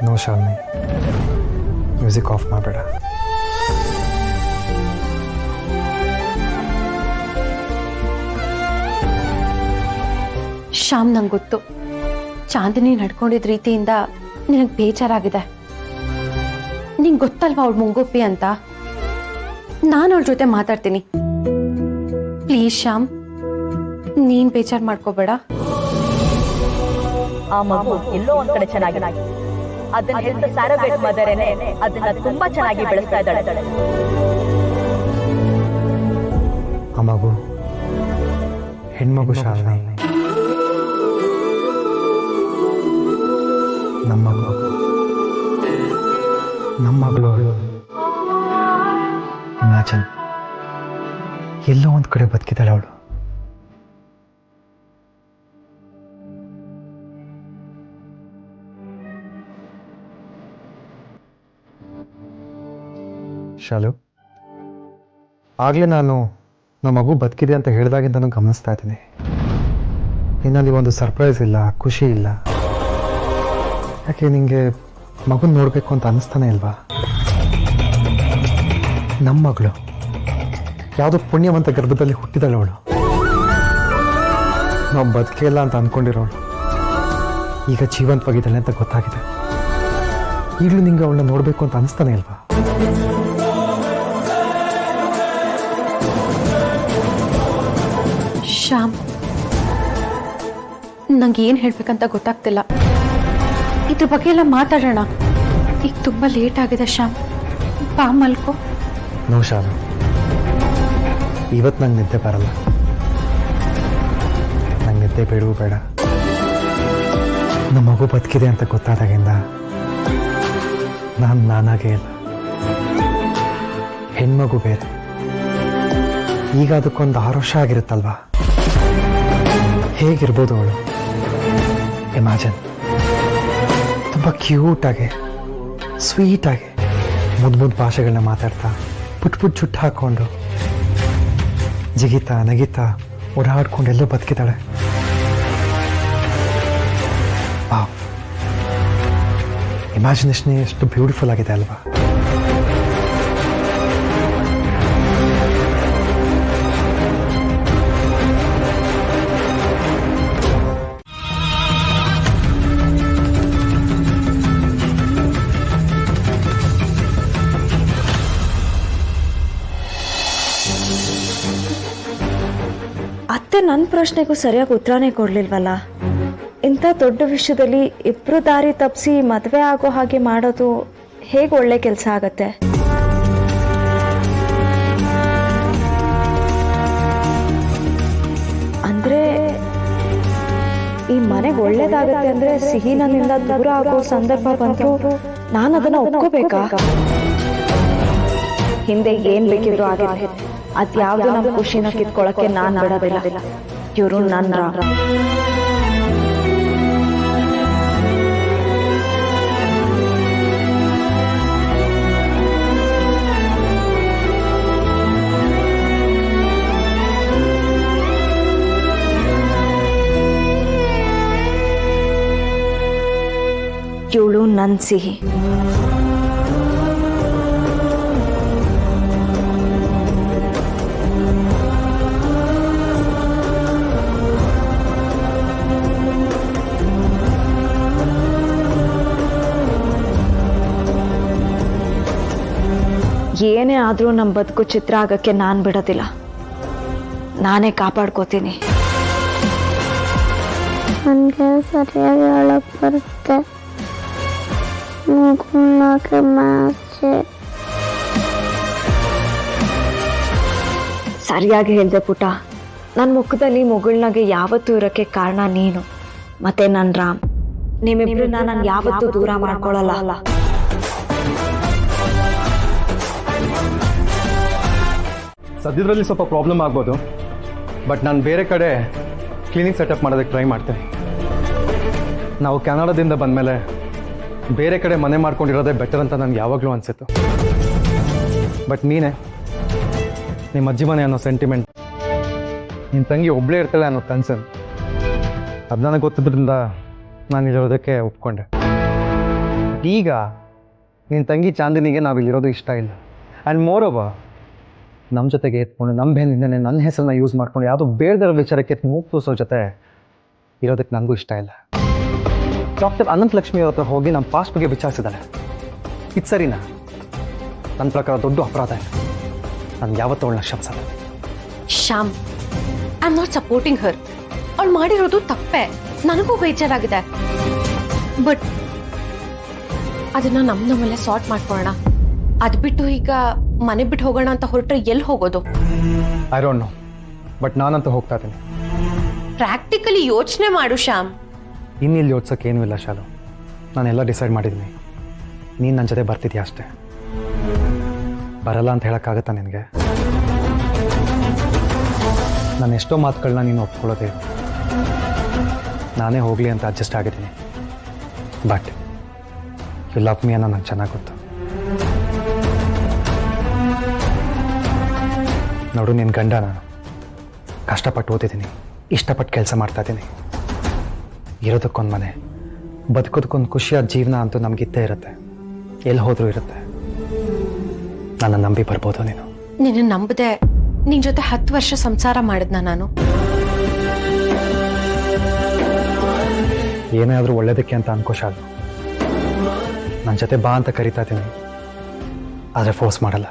No Shalini, music of ಮಾಡಬೇಡ. ಶ್ಯಾಮ್, ನಂಗೆ ಗೊತ್ತು ಚಾಂದಿನಿ ನಡ್ಕೊಂಡಿದ್ದ ರೀತಿಯಿಂದ ನಿನಗೆ ಬೇಜಾರಾಗಿದೆ. ನಿಂಗೆ ಗೊತ್ತಲ್ವಾ ಅವಳು ಮುಂಗೋಪಿ ಅಂತ. ನಾನು ಅವಳ ಜೊತೆ ಮಾತಾಡ್ತೀನಿ. ಪ್ಲೀಸ್ ಶ್ಯಾಮ್, ನೀನ್ ಬೇಜಾರು ಮಾಡ್ಕೋಬೇಡ. ಆ ಮಗು ಎಲ್ಲೋ ಒಂದ್ ಕಡೆ ಚೆನ್ನಾಗಿ ಅದನ್ನ ಹೆತ್ತ ಸ್ಯಾರಬೇಟ್ ಮದರೇನೆ ಅದನ್ನ ತುಂಬಾ ಚೆನ್ನಾಗಿ ಬೆಳೆಸ್ತಾ ಇದ್ದಾಳೆ. ಆ ಮಗು ಹೆಣ್ಮಗು ಶಾಲಿನಿ, ನಮ್ಮ ಮಗಳು. ಇಮ್ಯಾಜಿನ್, ಎಲ್ಲೋ ಒಂದು ಕಡೆ ಬದುಕಿದ್ದಾಳೆ ಅವಳು. ಶಾಲು, ಆಗಲೇ ನಾನು ನಮ್ಮ ಮಗು ಬದುಕಿದೆ ಅಂತ ಹೇಳಿದಾಗಿಂದ ನಾನು ಗಮನಿಸ್ತಾ ಇದ್ದೀನಿ. ನಿನ್ನಲ್ಲಿ ಒಂದು ಸರ್ಪ್ರೈಸ್ ಇಲ್ಲ, ಖುಷಿ ಇಲ್ಲ. ಯಾಕೆ ನಿಮಗೆ ಮಗುನ ನೋಡಬೇಕು ಅಂತ ಅನ್ನಿಸ್ತಾನೆ ಇಲ್ವಾ? ನಮ್ಮ ಮಗಳು ಯಾವುದೋ ಪುಣ್ಯವಂತ ಗರ್ಭದಲ್ಲಿ ಹುಟ್ಟಿದಾಳೆ ಅವಳು. ನಾವು ಬದುಕಿಲ್ಲ ಅಂತ ಅಂದ್ಕೊಂಡಿರೋಳು ಈಗ ಜೀವಂತವಾಗಿದ್ದಾಳೆ ಅಂತ ಗೊತ್ತಾಗಿದೆ. ಈಗಲೂ ನಿಂಗೆ ಅವಳನ್ನ ನೋಡಬೇಕು ಅಂತ ಅನ್ನಿಸ್ತಾನೆ ಇಲ್ವಾ? ಶ್ಯಾಮ್, ನಂಗೆ ಏನು ಹೇಳ್ಬೇಕಂತ ಗೊತ್ತಾಗ್ತಿಲ್ಲ. ಇದ್ರ ಬಗ್ಗೆ ಎಲ್ಲ ಮಾತಾಡೋಣ. ಈಗ ತುಂಬಾ ಲೇಟ್ ಆಗಿದೆ ಶ್ಯಾಮ್, ಬಾ ಮಲ್ಕೋ. ನೋ ಶಾಲು, ಇವತ್ತು ನಂಗೆ ನಿದ್ದೆ ಬರಲ್ಲ. ನಂಗೆ ನಿದ್ದೆ ಬೇಡವೂ ಬೇಡ. ನಮ್ಮ ಮಗು ಬದುಕಿದೆ ಅಂತ ಗೊತ್ತಾದಾಗಿಂದ ನಾನಾಗೇ ಇಲ್ಲ. ಹೆಣ್ಮಗು ಬೇರೆ. ಈಗ ಅದಕ್ಕೊಂದು 6 ವರ್ಷ ಆಗಿರುತ್ತಲ್ವಾ? ಹೇಗಿರ್ಬೋದು ಅವಳು? ಇಮ್ಯಾಜಿನ್, ತುಂಬ ಕ್ಯೂಟಾಗಿ, ಸ್ವೀಟಾಗಿ, ಮುದ್ದು ಭಾಷೆಗಳನ್ನ ಮಾತಾಡ್ತಾ, ಪುಟ್ ಚುಟ್ಟು ಹಾಕ್ಕೊಂಡು, ಜಿಗಿತಾ ನಗಿತಾ ಓಡಾಡ್ಕೊಂಡು ಎಲ್ಲೋ ಬದುಕಿದ್ದಾಳೆ. ಇಮ್ಯಾಜಿನೇಷನ್ ಎಷ್ಟು ಬ್ಯೂಟಿಫುಲ್ ಆಗಿದೆ ಅಲ್ವಾ? ಅತ್ತೆ ನನ್ನ ಪ್ರಶ್ನೆಗೂ ಸರಿಯಾಗಿ ಉತ್ತರನೇ ಕೊಡ್ಲಿಲ್ವಲ್ಲ. ಇಂಥ ದೊಡ್ಡ ವಿಷಯದಲ್ಲಿ ಇಬ್ರು ದಾರಿ ತಪ್ಪಿಸಿ ಮದುವೆ ಆಗೋ ಹಾಗೆ ಮಾಡೋದು ಹೇಗೆ ಒಳ್ಳೆ ಕೆಲಸ ಆಗತ್ತೆ? ಅಂದ್ರೆ ಈ ಮನೆಗೆ ಒಳ್ಳೇದಾಗತ್ತೆ ಅಂದ್ರೆ ಸಿಹಿ ನನ್ನಿಂದ ದೂರ ಆಗೋ ಸಂದರ್ಭ ಬಂದ್ರು ನಾನು ಅದನ್ನ ಒಪ್ಕೋಬೇಕಾ? ಹಿಂದೆ ಏನ್ ಬೇಕಿದ್ರು ಆಗಿರ್ಲಿ, ಅದ್ಯಾವ್ದು ನಮ್ಮ ಖುಷಿನ ಕಿತ್ಕೊಳಕ್ಕೆ ನಾನ್ ಬಿಡೋದಿಲ್ಲ. ಇವರು ನನ್ನ ಇವಳು ನನ್ನ ಸಿಹಿ. ಏನೇ ಆದ್ರೂ ನಮ್ಮ ಬದುಕು ಚಿತ್ರ ಆಗಕ್ಕೆ ನಾನು ಬಿಡೋದಿಲ್ಲ. ನಾನೇ ಕಾಪಾಡ್ಕೋತೀನಿ. ನನಗೆ ಸರಿಯಾಗಿ ಹೇಳಕ್ ಬರುತ್ತೆ. ಸರಿಯಾಗಿ ಹೇಳ್ದೆ ಪುಟ. ನನ್ನ ಮುಖದಲ್ಲಿ ಮುಗುಳ್ನಾಗೆ ಯಾವತ್ತೂ ಇರೋಕ್ಕೆ ಕಾರಣ ನೀನು ಮತ್ತೆ ನನ್ನ ರಾಮ್. ನಿಮ್ಮಿಬ್ರನ್ನ ನಾನು ಯಾವತ್ತೂ ದೂರ ಮಾಡ್ಕೊಳ್ಳಲ್ಲ. ಸದ್ಯದಲ್ಲಿ ಸ್ವಲ್ಪ ಪ್ರಾಬ್ಲಮ್ ಆಗ್ಬೋದು, ಬಟ್ ನಾನು ಬೇರೆ ಕಡೆ ಕ್ಲಿನಿಕ್ ಸೆಟಪ್ ಮಾಡೋದಕ್ಕೆ ಟ್ರೈ ಮಾಡ್ತೇನೆ. ನಾವು ಕೆನಡಾದಿಂದ ಬಂದಮೇಲೆ ಬೇರೆ ಕಡೆ ಮನೆ ಮಾಡ್ಕೊಂಡಿರೋದೇ ಬೆಟರ್ ಅಂತ ನನಗೆ ಯಾವಾಗಲೂ ಅನಿಸಿತ್ತು. ಬಟ್ ನೀನೇ ನಿಮ್ಮ ಅಜ್ಜಿ ಮನೆ ಅನ್ನೋ ಸೆಂಟಿಮೆಂಟ್, ನಿನ್ನ ತಂಗಿ ಒಬ್ಬಳೇ ಇರ್ತಾಳೆ ಅನ್ನೋ ಕನ್ಸರ್ನ್, ಅದು ನನಗೆ ಗೊತ್ತಿದ್ದರಿಂದ ನಾನು ಇರೋದಕ್ಕೆ ಒಪ್ಕೊಂಡೆ. ಬಟ್ ಈಗ ನಿನ್ನ ತಂಗಿ ಚಾಂದಿನಿಗೆ ನಾವಿಲ್ಲಿರೋದು ಇಷ್ಟ ಇಲ್ಲ. ಆ್ಯಂಡ್ ಮೋರೋವ ನಮ್ಮ ಜೊತೆಗೆ ಎತ್ಕೊಂಡು ನಮ್ಮ ಬೆನ್ನಿಂದನೇ ನನ್ನ ಹೆಸರನ್ನ ಯೂಸ್ ಮಾಡ್ಕೊಂಡು ಯಾವುದೋ ಬೇಡದಿರೋ ವಿಚಾರಕ್ಕೆ ಮೂಗು ತೋರಿಸೋ ಜೊತೆ ಇರೋದಕ್ಕೆ ನನಗೂ ಇಷ್ಟ ಇಲ್ಲ. ಡಾಕ್ಟರ್ ಅನಂತ ಲಕ್ಷ್ಮಿ ಅವ್ರ ಹತ್ರ ಹೋಗಿ ನಮ್ಮ ಪಾಸ್ಟ್ ಬಗ್ಗೆ ವಿಚಾರಿಸಿದ್ದಾನೆ. ಇದು ಸರಿನಾ? ನನ್ನ ಪ್ರಕಾರ ದೊಡ್ಡ ಅಪರಾಧ ಇದೆ. ನಾನು ಯಾವತ್ತೂ ಅವಳನ್ನ ಕ್ಷಮಿಸಲ್ಲ. Shyam, I am not supporting her. ಅವಳು ಮಾಡಿರೋದು ತಪ್ಪೇ, ನನಗೂ ಬೇಜಾರಾಗಿದೆ. ಬಟ್ ಅದನ್ನ ನಮ್ಮಲ್ಲೇ ಸಾರ್ಟ್ ಮಾಡ್ಕೊಳ್ಳೋಣ. ಅದು ಬಿಟ್ಟು ಈಗ ಮನೆ ಬಿಟ್ಟು ಹೋಗೋಣ ಅಂತ ಹೊರಟ್ರೆ ಎಲ್ಲಿ ಹೋಗೋದು? ಐ ಡೋಂಟ್ ನೋ, ಬಟ್ ನಾನಂತೂ ಹೋಗ್ತಾ ಇದ್ದೀನಿ. ಪ್ರಾಕ್ಟಿಕಲಿ ಯೋಚನೆ ಮಾಡು ಶ್ಯಾಮ್. ಇನ್ನಿಲ್ಲಿ ಯೋಚಿಸೋಕೆ ಏನೂ ಇಲ್ಲ ಶಾಲು. ನಾನೆಲ್ಲ ಡಿಸೈಡ್ ಮಾಡಿದ್ದೀನಿ. ನೀನು ನನ್ನ ಜೊತೆ ಬರ್ತಿದ್ಯಾ ಅಷ್ಟೇ. ಬರಲ್ಲ ಅಂತ ಹೇಳೋಕ್ಕಾಗತ್ತಾ ನಿನಗೆ? ನಾನು ಎಷ್ಟೋ ಮಾತುಗಳನ್ನ ನೀನು ಒಪ್ಕೊಳ್ಳೋದೇ ಇಲ್ಲ. ನಾನೇ ಹೋಗಲಿ ಅಂತ ಅಡ್ಜಸ್ಟ್ ಆಗಿದ್ದೀನಿ. ಬಟ್ ಯು ಲವ್ ಮೀ ಅನ್ನೋ ನಂಗೆ ಚೆನ್ನಾಗಿ ಗೊತ್ತು. ನೋಡು, ನಿನ್ನ ಗಂಡ ನಾನು ಕಷ್ಟಪಟ್ಟು ಓದಿದ್ದೀನಿ, ಇಷ್ಟಪಟ್ಟು ಕೆಲಸ ಮಾಡ್ತಾಯಿದ್ದೀನಿ. ಇರೋದಕ್ಕೊಂದು ಮನೆ, ಬದುಕೋದಕ್ಕೊಂದು ಖುಷಿಯಾದ ಜೀವನ ಅಂತೂ ನಮಗಿದ್ದೇ ಇರುತ್ತೆ. ಎಲ್ಲಿ ಹೋದರೂ ಇರುತ್ತೆ. ನನ್ನ ನಂಬಿ ಬರ್ಬೋದು ನೀನು. ನಿನ್ನ ನಂಬದೆ ನಿನ್ ಜೊತೆ 10 ವರ್ಷ ಸಂಸಾರ ಮಾಡಿದ್ನ ನಾನು. ಏನೇ ಆದರೂ ಒಳ್ಳೇದಕ್ಕೆ ಅಂತ ಅನ್ಕೋ ಶಾಲು. ನನ್ನ ಜೊತೆ ಬಾ ಅಂತ ಕರಿತಾ ಇದ್ದೀನಿ, ಆದರೆ ಫೋರ್ಸ್ ಮಾಡಲ್ಲ.